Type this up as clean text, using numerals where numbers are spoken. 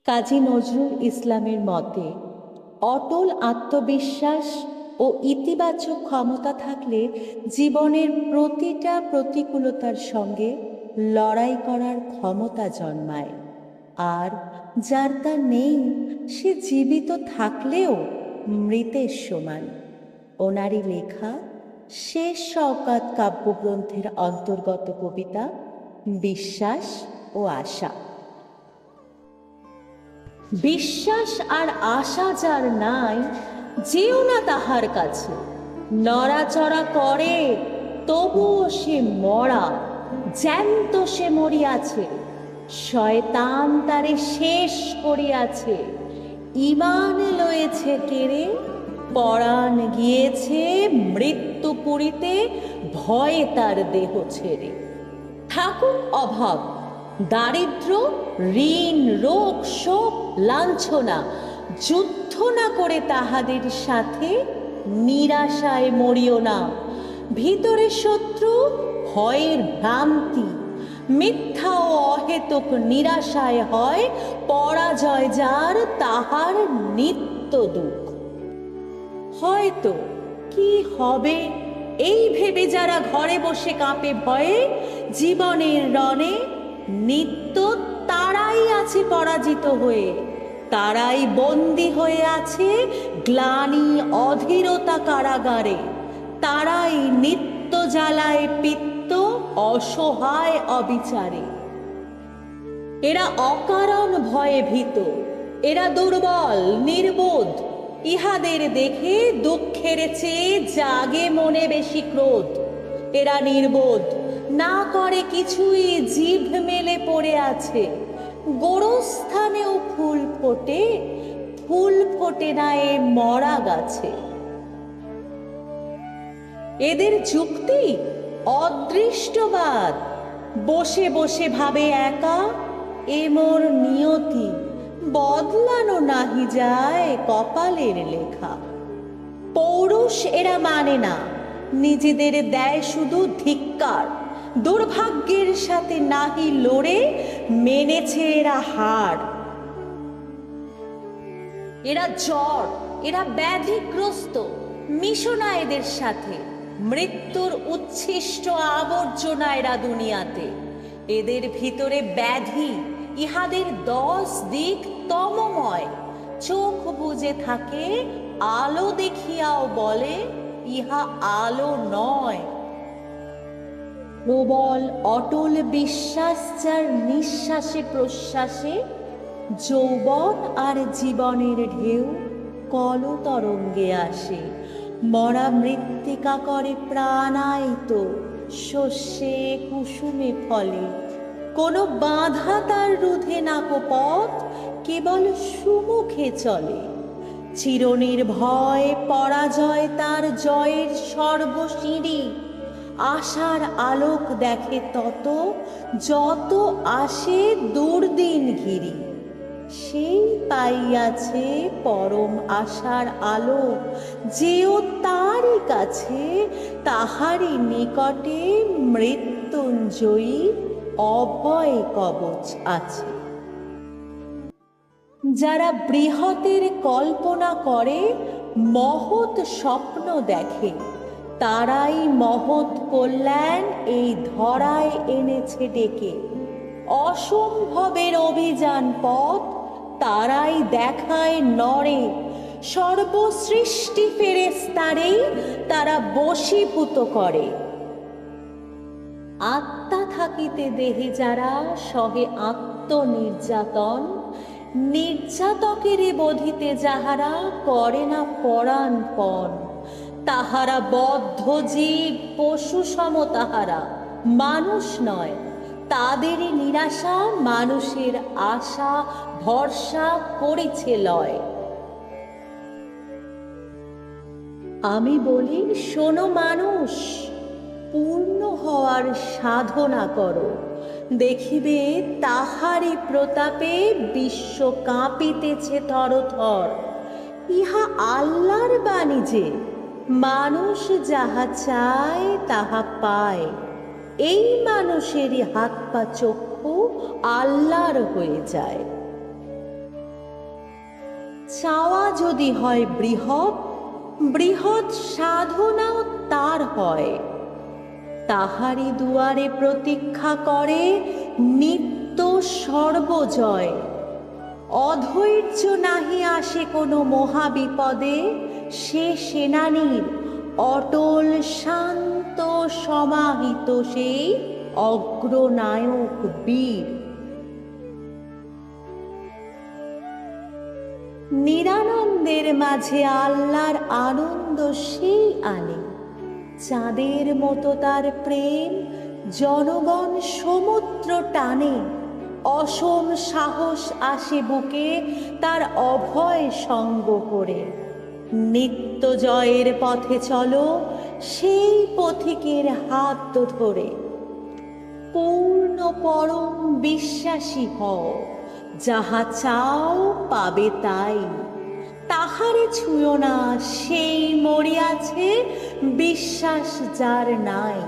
কাজী নজরুল ইসলামের মতে অটল আত্মবিশ্বাস ও ইতিবাচক ক্ষমতা থাকলে জীবনের প্রতিটা প্রতিকূলতার সঙ্গে লড়াই করার ক্ষমতা জন্মায়। আর যার তা নেই সে জীবিত থাকলেও মৃতের সমান। ওনারই লেখা শেষ শওকাত কাব্যগ্রন্থের অন্তর্গত কবিতা বিশ্বাস ও আশা। বিশ্বাস আর আশা যার নাই, যেও না তাহার কাছে। নড়াচড়া করে তবুও সে মরা, জ্যান্ত সে মরিয়াছে। শয়তান তারে শেষ করিয়াছে। ঈমান লয়েছে কেড়ে, পরাণ গিয়েছে মৃত্যু পুরীতে, ভয়ে তার দেহ ছেড়ে। থাকুক অভাব, দারিদ্র, ঋণ, রোগ, শোক, লাঞ্ছনা, যুদ্ধ না করে তাহাদের সাথে নিরাশায় মরিও না। ভিতরে শত্রু, ভয়ের ভ্রান্তি, মিথ্যা ও অহেতুক নিরাশায় হয় পরাজয় যার, তাহার নিত্য দুঃখ। হয়তো কি হবে এই ভেবে যারা ঘরে বসে কাঁপে ভয়ে, জীবনের রণে নিত্য তারাই আছে পরাজিত হয়ে। তারাই বন্দী হয়ে আছে গ্লানি অধীরতা কারাগারে। তারাই নিত্য জ্বালায় পিত্ত অসহায় অবিচারে। এরা অকারণ ভয়ে ভীত, এরা দুর্বল নির্বোধ। ইহাদের দেখে দুঃখের চেয়ে জাগে মনে বেশি ক্রোধ। এরা নির্বোধ, না করে কিছুই, জিভ মেলে পড়ে আছে। গোরস্থানেও ফুল ফোটে, ফুল ফোটে না এ মরা গাছে। এদের যুক্তি অদৃষ্টবাদ। বসে বসে ভাবে একা, এ মোর নিয়তি, বদলানো নাহি যায় কপালের লেখা। পৌরুষ এরা মানে না, নিজেদের দেয় শুধু ধিক্কার। দুর্ভাগ্যের সাথে নাহি লড়ে মেনেছে এরা হার। এরা জ্বর, এরা ব্যাধিগ্রস্ত, মিশো না এদের সাথে। মৃত্যুর উচ্ছিষ্ট আবর্জনা এরা দুনিয়াতে। এদের ভিতরে ব্যাধি, ইহাদের 10 দিক তমময়। চোখ বুজে থাকে, আলো দেখিয়াও বলে ইহা আলো নয়। প্রবল অটল বিশ্বাস যার নিঃশ্বাসে প্রশ্বাসে, যৌবন আর জীবনের ঢেউ কলতরঙ্গে আসে। মরা মৃত্তিকা করে প্রাণায়িত, শস্যে কুসুমে ফলে। কোনো বাধা তার রুধে নাকো পথ, কেবল সুমুখে চলে। চিরনির্ভয় পরাজয় তার জয়ের সর্বসিঁড়ি। আশার আলোক দেখে তত, যত আসে দুর্দিন ঘিরি। সেই পাইয়াছে পরম আশার আলো, যেও তারই কাছে, তাহারই নিকটে মৃত্যুঞ্জয়ী অভয় কবচ আছে। যারা বৃহতের কল্পনা করে, মহৎ স্বপ্ন দেখে, তারাই মহৎ কল্যাণ এই ধরায় এনেছে ডেকে। অসম্ভবের অভিযান পথ তারাই দেখায় নরে। সর্বসৃষ্টি ফেরেশতারেই তারা বশীভূত করে। আত্মা থাকিতে দেহে যারা সহে আত্মনির্যাতন, নির্যাতকেরে বধিতে যাহারা করে না পরাণপণ। তাহারা বদ্ধ জীব, পশু সম তাহারা, মানুষ নয়। তাদেরই নিরাশা মানুষের আশা ভরসা করেছে লয়। আমি বলি, শোনো মানুষ, পূর্ণ হওয়ার সাধনা করো। দেখিবে তাহারই প্রতাপে বিশ্ব কাঁপিতেছে থরথর। ইহা আল্লাহর বাণী যে, মানুষ যাহা চায় তাহা পায়। এই মানুষেরই হাত পা চক্ষু আল্লাহর হয়ে যায়। চাওয়া যদি হয় বৃহৎ, বৃহৎ সাধনাও তার হয়। তাহারি দুয়ারে প্রতীক্ষা করে নিত্য সর্বজয়। অধৈর্য নাহি আসে কোনো মহাবিপদে, সে সেনানীর অটল শান্ত সমাহিত সেই অগ্রনায়ক বীর। নিরানন্দের মাঝে আল্লাহর আনন্দ সেই আনে। চাঁদের মতো তার প্রেম জনগণ সমুদ্র টানে। অসম সাহস আসে বুকে তার অভয় সঙ্গ করে। নিত্য জয়ের পথে চলো, সেই পথিকের হাত ধরে। পূর্ণ পরম বিশ্বাসী হও, যাহা চাও পাবে তাই। তাহারে ছুঁয়ো না, সেই মরিয়াছে বিশ্বাস যার নাই।